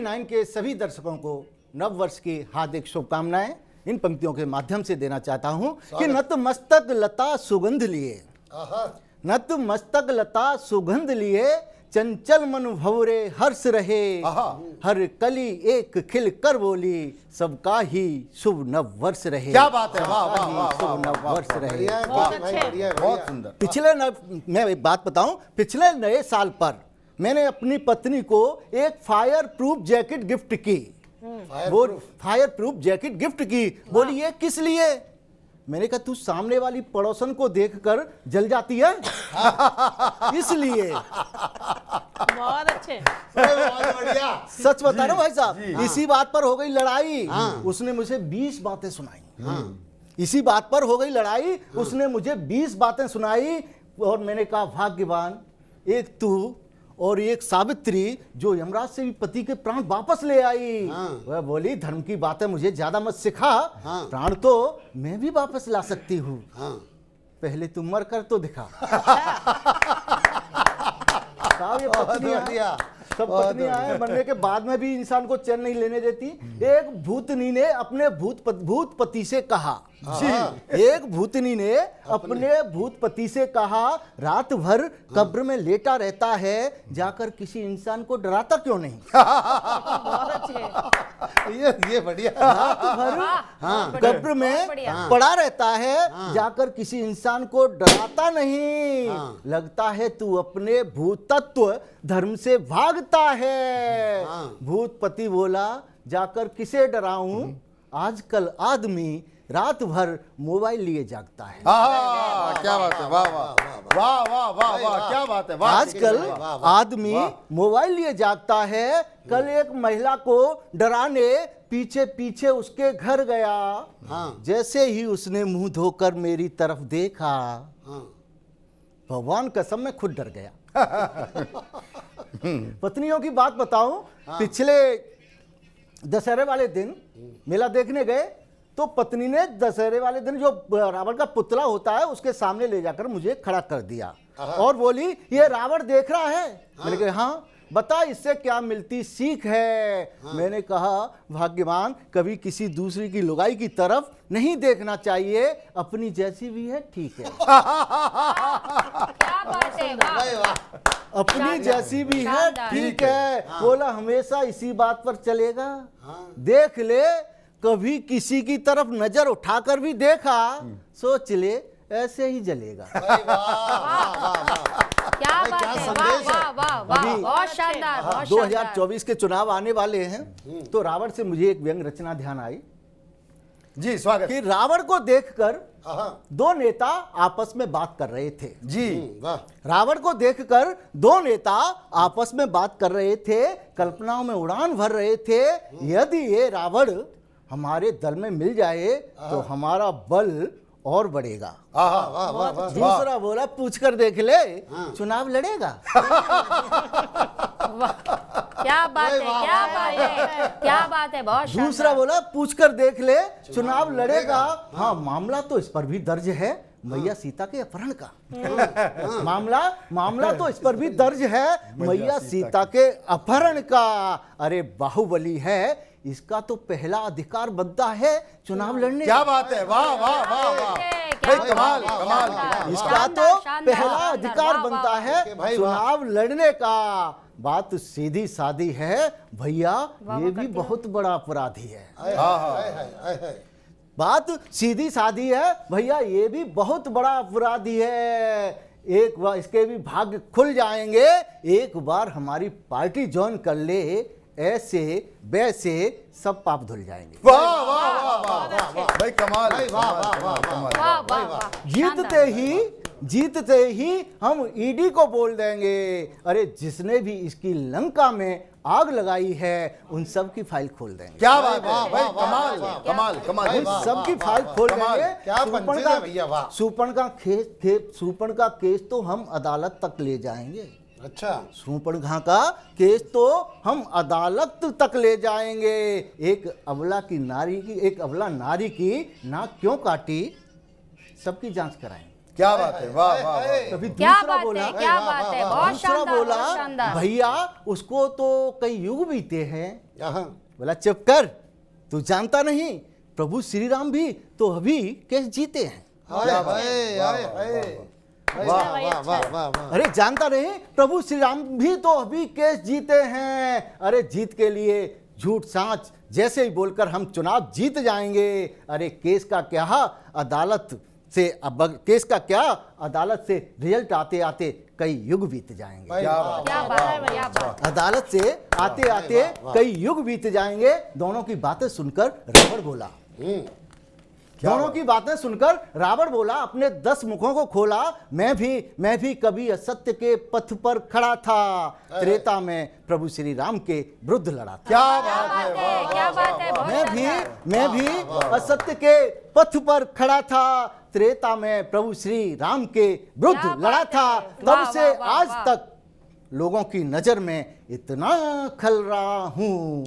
TV 9 के सभी दर्शकों को नव वर्ष की हार्दिक शुभकामनाएं इन पंक्तियों के माध्यम से देना चाहता हूं कि नतमस्तक लता सुगंध लिए, नतमस्तक लता सुगंध लिए, चंचल मन भवरे हर्ष रहे, हर कली एक खिल कर बोली, सबका ही शुभ नव वर्ष रहे। क्या बात है, वाह वाह वाह, शुभ नव वर्ष रहे। बहुत सुंदर। मैं एक बात बताऊं, पिछले नए साल पर मैंने अपनी पत्नी को एक फायर प्रूफ जैकेट गिफ्ट की। वो फायर प्रूफ जैकेट गिफ्ट की। बोली ये किस लिए? मैंने कहा तू सामने वाली पड़ोसन को देखकर जल जाती है इसलिए। बहुत अच्छे। बहुत बढ़िया। सच बता रहा हूं भाई साहब, इसी बात पर हो गई लड़ाई। उसने मुझे 20 बातें सुनाई। इसी बात पर हो गई लड़ाई, उसने मुझे 20 बातें सुनाई और मैंने कहा भाग्यवान एक तू और एक सावित्री जो यमराज से भी पति के प्राण वापस ले आई। वह बोली धर्म की बातें मुझे ज्यादा मत सिखा, प्राण तो मैं भी वापस ला सकती हूँ, पहले तुम मर कर तो दिखा। सब पत्नियां हैं, बनने के बाद में भी इंसान को चैन नहीं लेने देती। एक भूतनी ने अपने भूत पति से कहा, एक भूतनी ने अपने भूत पति से कहा, रात भर कब्र में लेटा रहता है, जाकर किसी इंसान को डराता क्यों नहीं? बहुत अच्छे। ये बढ़िया। रात भर कब्र में पड़ा रहता है, जाकर किसी इंसान को डराता नहीं, लगता है तू अपने भूत तत्व धर्म से भागता है। भूतपति बोला जाकर किसे डराऊं, आजकल आदमी रात भर मोबाइल लिए जागता है। क्या बात है, वाह वाह वाह वाह वाह वाह, क्या बात है। आजकल आदमी मोबाइल लिए जागता है। कल एक महिला को डराने पीछे पीछे उसके घर गया, जैसे ही उसने मुंह धोकर मेरी तरफ देखा, भगवान कसम मैं खुद डर गया। पत्नियों की बात बताऊं, पिछले दशहरे वाले दिन मेला देखने गए तो पत्नी ने दशहरे वाले दिन जो रावण का पुतला होता है उसके सामने ले जाकर मुझे खड़ा कर दिया और बोली ये रावण देख रहा है? मैंने कहा हाँ, बता इससे क्या मिलती सीख है? मैंने कहा भाग्यवान कभी किसी दूसरी की लुगाई की तरफ नहीं देखना चाहिए, अपनी जैसी भी है ठीक है। क्या बात है, वाह। अपनी जैसी भी है ठीक है। बोला हमेशा इसी बात पर चलेगा? देख ले, कभी किसी की तरफ नजर उठाकर भी देखा, सोच ले ऐसे ही जलेगा। क्या बात है, वाह वाह वाह वाह, बहुत शानदार, बहुत शानदार। 2024 के चुनाव आने वाले हैं, तो रावण से मुझे एक व्यंग रचना ध्यान आई। जी स्वागत। कि रावण को देखकर दो नेता आपस में बात कर रहे थे। जी वाह। रावण को देखकर दो नेता आपस में बात कर रहे थे, कल्पनाओं में उड़ान भर रहे थे। यदि ये रावण हमारे दल में मिल जाए तो हमारा बल और बढ़ेगा। दूसरा बोला पूछकर देख ले, चुनाव लड़ेगा। क्या बात है, क्या बात है, क्या बात है, बहुत शानदार। दूसरा बोला पूछकर देख ले, चुनाव लड़ेगा। हाँ, मामला तो इस पर भी दर्ज है, मैया सीता के अपहरण का। मामला तो इस पर भी दर्ज है, मैया सीता के अपहरण का। अरे बाहुबली है, इसका तो पहला अधिकार बनता है चुनाव लड़ने। क्या बात है, वाह वाह वाह वाह, कमाल कमाल। इसका तो पहला अधिकार बनता है चुनाव लड़ने का। बात सीधी सादी है भैया, ये भी बहुत बड़ा अपराधी है। बात सीधी सादी है भैया, ये भी बहुत बड़ा अपराधी है। एक बार इसके भी भाग्य खुल जाएंगे, एक बार हमारी पार्टी ज्वाइन कर ले, ऐसे वैसे सब पाप धुल जाएंगे। वाह वाह वाह वाह वाह भाई, कमाल। वाह वाह वाह वाह। जीतते ही हम ईडी को बोल देंगे, अरे जिसने भी इसकी लंका में आग लगाई है उन सब की फाइल खोल देंगे। क्या बात है भाई, कमाल कमाल कमाल। उन सब की फाइल खोल देंगे। सुपर्ण का केस तो हम अदालत तक ले जाएंगे। अच्छा, शूर्पणखा का केस तो हम अदालत तक ले जाएंगे। एक अबला नारी की नाक क्यों काटी, सबकी जांच कराएंगे। क्या बात है, वाह वाह वाह। कभी क्या दूसरा बात बोला, है, क्या बात है, बहुत दूसरा शानदार, बोला बहुत शानदार। भैया उसको तो कई युग बीते हैं। हाँ। बोला चुप कर, तू जानता नहीं प्रभु श्री राम भी तो अभी कैसे जीते हैं। हाय हाय हाय हाय वाह वाह वाह वाह वाह। अरे जानता नहीं प्रभु श्री राम भी तो अभी केस जीते हैं। अरे जीत के लिए झूठ सांच जैसे ही बोलकर हम चुनाव जीत जाएंगे। अरे केस का क्या, अदालत से अब केस का क्या, अदालत से रिजल्ट आते आते कई युग बीत जाएंगे। क्या बात है भैया, बात। अदालत से आते आते कई युग बीत जाएंगे। दोनों की बातें सुनकर रावण बोला, दोनों की बातें सुनकर रावण बोला, अपने 10 मुखों को खोला, मैं भी कभी असत्य के पथ पर खड़ा था, त्रेता में प्रभु श्री राम के विरुद्ध लड़ा था। क्या क्या बात है, बात है, क्या बात है, बहुत शानदार। मैं भी असत्य के पथ पर खड़ा था, त्रेता में प्रभु श्री राम के विरुद्ध क्या लड़ा बात था। है। तब वाह, से वाह, वाह, आज वाह। तक लोगों की नजर में इतना खल रहा हूँ,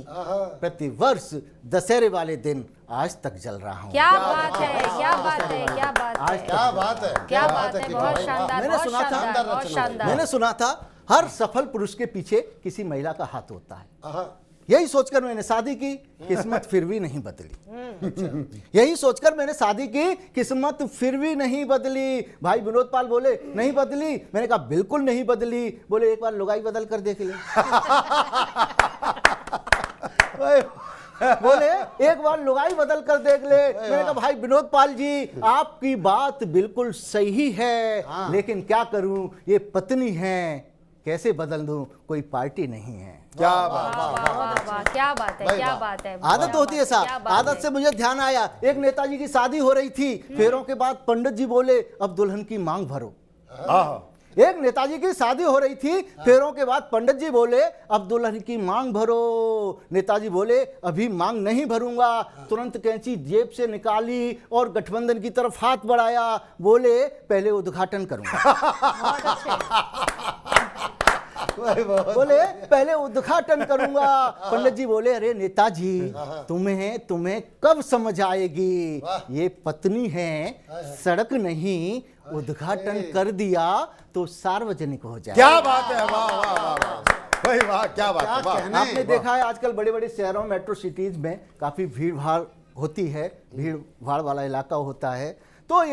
प्रतिवर्ष दशहरे वाले दिन आज तक जल रहा हूँ। क्या बात है, क्या बात है, क्या बात है, क्या बात है, क्या बात है, बहुत शानदार, मैंने बहुत सुना था, शानदार, बहुत शानदार। मैंने सुना था हर सफल पुरुष के पीछे किसी महिला का हाथ होता है। हाँ। यही सोचकर मैंने शादी की, किस्मत फिर भी नहीं बदली। यही सोचकर मैंने शादी की, किस्मत फिर भी नहीं बदली। भाई विनोद पाल बोले नहीं बदली, मैंने कहा बिल्कुल नहीं बदली। बोले एक बार लुगाई बदल कर देख ले। बोले एक बार लुगाई बदल कर देख ले। मैंने कहा भाई विनोद पाल जी आपकी बात बिल्कुल सही है, लेकिन क्या करूं, ये पत्नी है, कैसे बदल दूं, कोई पार्टी नहीं है। क्या वाह बात है। वाह वाह वाह, क्या बात है, क्या बात है। आदत होती है क्या साहब, बात आदत है। से मुझे ध्यान आया, एक नेताजी की शादी हो रही थी, फेरों के बाद पंडित जी बोले अब दुल्हन की मांग भरो। हाँ एक नेताजी की शादी हो रही थी, फेरों के बाद पंडित जी बोले अब दुल्हन की मांग भरो। नेताजी बोले अभी मांग नहीं भरूंगा। तुरंत कैंची जेब से निकाली और गठबंधन की तरफ हाथ बढ़ाया, बोले पहले उद्घाटन करूंगा। बहुत अच्छे। बोले पहले उद्घाटन करूंगा। पंडित जी बोले अरे नेताजी तुम्हें कब समझ आएगी, ये पत्नी है, सड़क नहीं, उद्घाटन कर दिया तो सार्वजनिक हो जाए। क्या बात है, वाह वाह वाह वाह भाई वाह, क्या बात है, वाह। आपने देखा है आजकल बड़े बड़े शहरों मेट्रो सिटीज में काफी भीड़ भाड़ होती है, भीड़ भाड़ वाला इलाका होता है। तो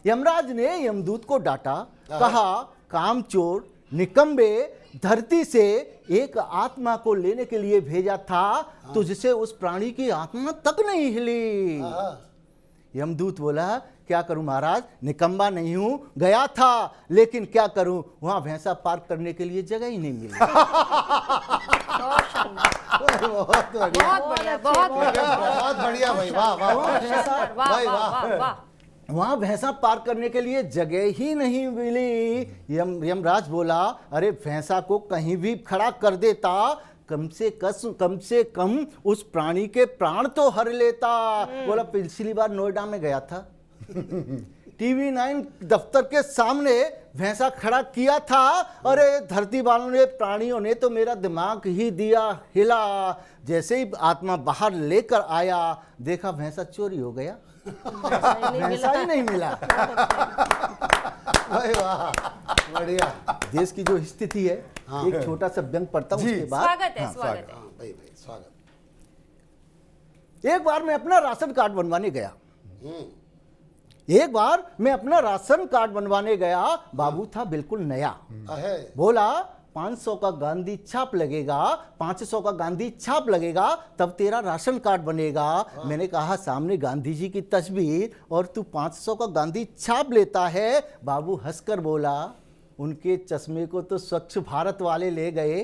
यमराज ने यमदूत को डांटा, कहा कामचोर निकम्बे, धरती से एक आत्मा को लेने के लिए भेजा था, तुझसे उस प्राणी की आत्मा तक नहीं हिली। यमदूत बोला क्या करूं महाराज, निकम्बा नहीं हूं, गया था, लेकिन क्या करूं वहां भैंसा पार्क करने के लिए जगह ही नहीं मिली। बहुत शानदार, बहुत बढ़िया, बहुत बढ़िया, बहुत बढ़िया, बहुत बढ़िया भाई, वाह वाह वाह। वाह भाई, वाह वाह। वाह वाह। वहां भैंसा पार करने के लिए जगह ही नहीं मिली। यमराज बोला अरे भैंसा को कहीं भी खड़ा कर देता, कम से कम उस प्राणी के प्राण तो हर लेता। बोला पिछली बार नोएडा में गया था, टीवी 9 दफ्तर के सामने भैंसा खड़ा किया था। अरे धरती वालों ने, प्राणियों ने तो मेरा दिमाग ही दिया हिला। जैसे ही आत्मा बाहर लेकर आया, देखा भैंसा चोरी हो गया, भैंसा ही नहीं मिला। भाई वाह, बढ़िया। देश की जो स्थिति है, एक छोटा सा व्यंग पढ़ता हूं, उसके बाद स्वागत है, स्वागत है। हाँ भाई भाई, स्वागत। एक बार मैं अपना राशन कार्ड बनवाने गया। एक बार मैं अपना राशन कार्ड बनवाने गया, बाबू था बिल्कुल नया। है। बोला 500 का गांधी छाप लगेगा, 500 का गांधी छाप लगेगा, तब तेरा राशन कार्ड बनेगा। मैंने कहा सामने गांधी जी की तस्वीर और तू 500 का गांधी छाप लेता है। बाबू हंसकर बोला उनके चश्मे को तो स्वच्छ भारत वाले ले गए,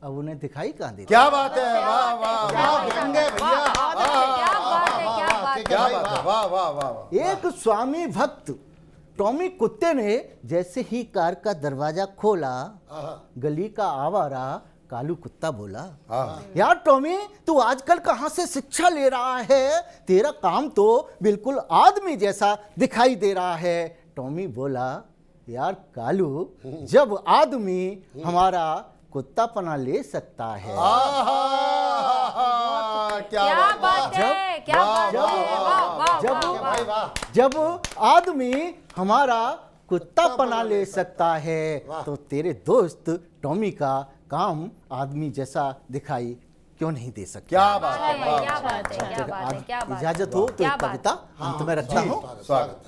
अब उन्हें दिखाई कहां देता। क्या बात है, वाह वाह क्या व्यंग है भैया, बहुत अच्छे, क्या बात है, क्या बात है। क्या बात है, वाह वाह वाह। एक स्वामी भक्त टॉमी कुत्ते ने जैसे ही कार का दरवाजा खोला, गली का आवारा कालू कुत्ता बोला यार टॉमी, तू आजकल कहां से शिक्षा ले रहा है, तेरा काम तो बिल्कुल आदमी जैसा दिखाई दे रहा है। टॉमी बोला यार कालू, जब आदमी हमारा कुत्तापना ले सकता है, क्या बात है, क्या बात है, वाह वाह जब वाह वाह। जब आदमी हमारा कुत्ता पना ले सकता है तो तेरे दोस्त टॉमी का काम आदमी जैसा दिखाई क्यों नहीं दे सकता? क्या बात है, क्या बात है, क्या बात है, क्या बात है। इजाजत हो तो क्या एक बात कविता अंत में रखता हूं। स्वागत।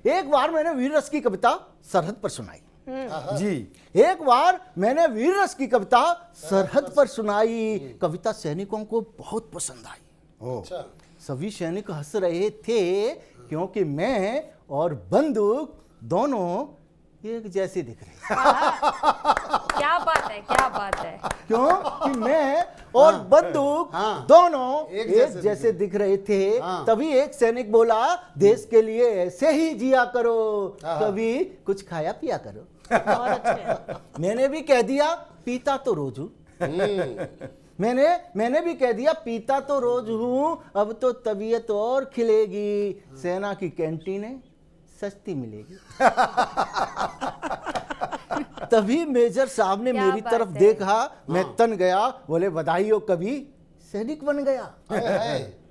एक बार मैंने वीर रस की कविता सरहद पर सुनाई। जी, एक बार मैंने वीर रस की कविता सरहद पर सुनाई। कविता सैनिकों को बहुत पसंद आई। ओ, सभी सैनिक हंस रहे थे क्योंकि मैं और बंदूक दोनों एक जैसे दिख रहे। क्या बात है, क्या बात है। क्यों कि मैं और बंदूक दोनों एक जैसे दिख रहे थे। तभी एक सैनिक बोला, देश के लिए ऐसे ही जिया करो, कभी कुछ खाया पिया करो। बहुत अच्छे। मैंने भी कह दिया पीता तो रोज हूं। मैंने भी कह दिया पीता तो रोज हूं, अब तो तबीयत और खिलेगी, सेना की कैंटीनें सस्ती मिलेगी। तभी मेजर साहब ने क्या मेरी बात तरफ है। देखा, मैं तन गया, बोले बधाई हो, कभी सैनिक बन गया।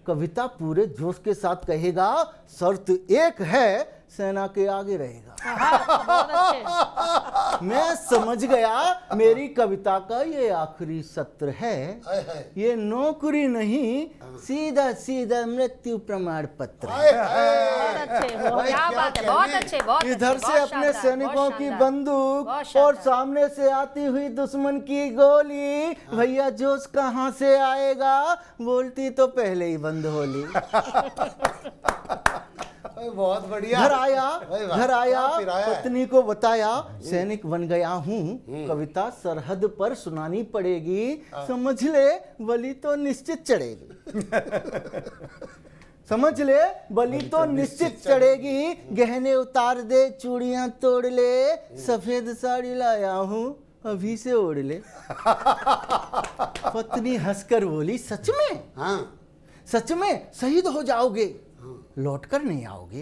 कविता पूरे जोश के साथ कहेगा, शर्त एक है, सेना के आगे रहेगा। बहुत अच्छे। मैं समझ गया मेरी कविता का ये आखिरी सत्र है। ये नौकरी नहीं, सीधा सीधा मृत्यु प्रमाण पत्र है। बहुत अच्छे। क्या बात है, बहुत अच्छे, बहुत अच्छे, इधर से बहुत अपने शानदार, सैनिकों बहुत की शानदार, बंदूक बहुत और शानदार। सामने से आती हुई दुश्मन की गोली, भैया जोश कहाँ से आएगा, बोलती तो पहले ही बंद होली। बहुत बढ़िया। घर आया, क्या पिराया है। पत्नी को बताया, सैनिक बन गया हूँ, कविता सरहद पर सुनानी पड़ेगी, समझ ले बलि तो निश्चित चढ़ेगी। समझ ले बलि तो निश्चित चढ़ेगी, गहने उतार दे, चूड़ियां तोड़ ले, सफेद साड़ी लाया हूँ, अभी से ओढ़ ले। पत्नी हंसकर बोली, सच में? हाँ, सच में शहीद हो जाओगे, लौटकर नहीं आओगे?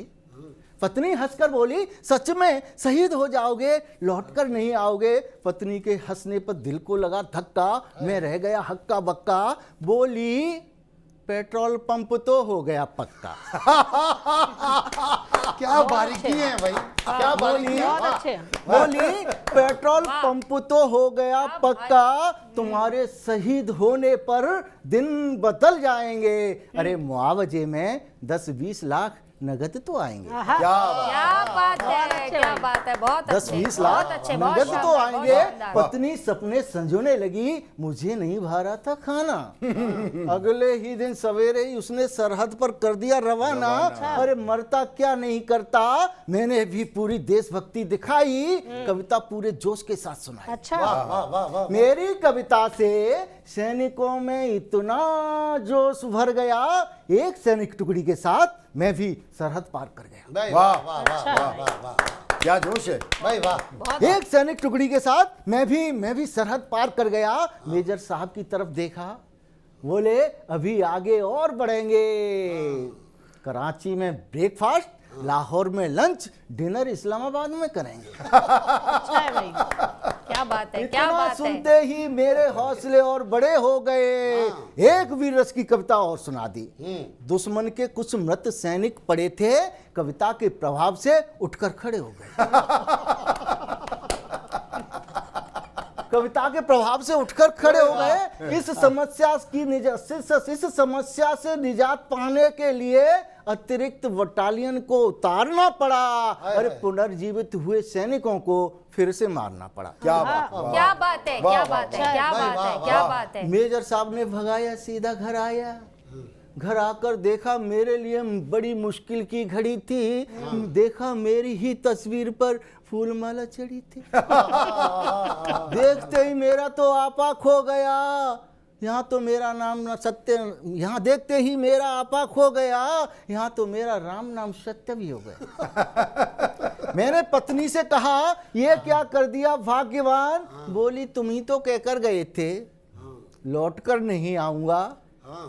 पत्नी हंसकर बोली, सच में शहीद हो जाओगे, लौटकर नहीं आओगे। पत्नी के हंसने पर दिल को लगा धक्का, मैं रह गया हक्का बक्का। बोली, पेट्रोल पंप तो हो गया पक्का। क्या बारीकी है भाई, क्या बारीकी है। बहुत अच्छे। बोली, पेट्रोल पंप तो हो गया पक्का, तुम्हारे शहीद होने पर दिन बदल जाएंगे। अरे मुआवजे में 10-20 लाख नगद तो आएंगे। क्या बात है, क्या बात है, बहुत अच्छे, 10-20 बहुत लाख अच्छे, बहुत नगद तो शानदार, बहुत आएंगे। शानदार। पत्नी सपने संजोने लगी, मुझे नहीं भा रहा था खाना। अगले ही दिन सवेरे ही उसने सरहद पर कर दिया रवाना। अरे मरता क्या नहीं करता, मैंने भी पूरी देशभक्ति दिखाई, कविता पूरे जोश के साथ सुनाई। अच्छा। वाह वाह वाह। मेरी कविता से सैनिकों में इतना जोश भर गया, एक सैनिक टुकड़ी के साथ मैं भी सरहद पार कर गया। भाई वाह, वाह वाह वाह वाह वाह। क्या जोश है। भाई वाह। बहुत एक सैनिक टुकड़ी के साथ मैं भी सरहद पार कर गया। मेजर साहब की तरफ देखा, बोले अभी आगे और बढ़ेंगे। कराची में ब्रेकफास्ट, लाहौर में लंच, डिनर इस्लामाबाद में करेंगे। अच्छा है भाई। क्या बात है, क्या इतना बात है। सुनते ही मेरे हौसले और बड़े हो गए। एक वीर रस की कविता और सुना दी। दुश्मन के कुछ मृत सैनिक पड़े थे, कविता के प्रभाव से उठकर खड़े हो गए। कविता के प्रभाव से उठकर खड़े हो गए। इस समस्या से निजात पाने के लिए अतिरिक्त बटालियन को उतारना पड़ा। अरे पुनर्जीवित हुए सैनिकों को फिर से मारना पड़ा। क्या बात, वाह। क्या बात है, क्या बात है, क्या भाई, बात है, वाह, क्या वाह। बात है। मेजर साहब ने भगाया, सीधा घर आया। घर आकर देखा मेरे लिए बड़ी मुश्किल की घड़ी थी। देखा मेरी ही तस्वीर पर फूलमाला चढ़ी थी। देखते ही मेरा तो आपा खो गया। यहाँ तो मेरा नाम न सत्य, यहाँ देखते ही मेरा आपा खो गया। यहाँ तो मेरा राम नाम सत्य भी हो गया। मैंने पत्नी से कहा, ये क्या कर दिया भाग्यवान। बोली, तुम ही तो कहकर गए थे लौटकर नहीं आऊंगा,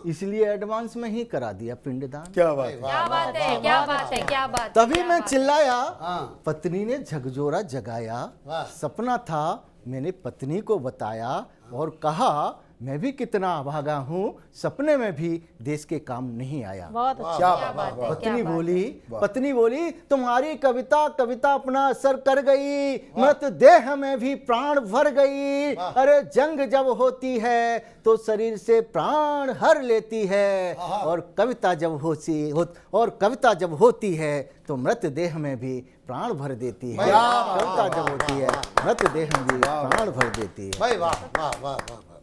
इसलिए एडवांस में ही करा दिया पिंडदान। क्या बात है। क्या बात है, क्या बात है, क्या बात है। तभी क्या मैं बात है। चिल्लाया। हाँ। पत्नी ने झकझोरा जगाया। वाह। सपना था, मैंने पत्नी को बताया और कहा मैं भी कितना अभागा हूँ, सपने में भी देश के काम नहीं आया। बहुत अच्छा, क्या क्या बात है, क्या पत्नी बात है। बोली, पत्नी बोली, तुम्हारी कविता कविता अपना असर कर गई, मृत देह में भी प्राण भर गई। अरे जंग जब होती है तो शरीर से प्राण हर लेती है, और कविता जब होती है तो मृत देह में भी प्राण भर देती है। कविता जब होती है मृत देह में भी प्राण भर देती है। भाई वाह वाह वाह वाह।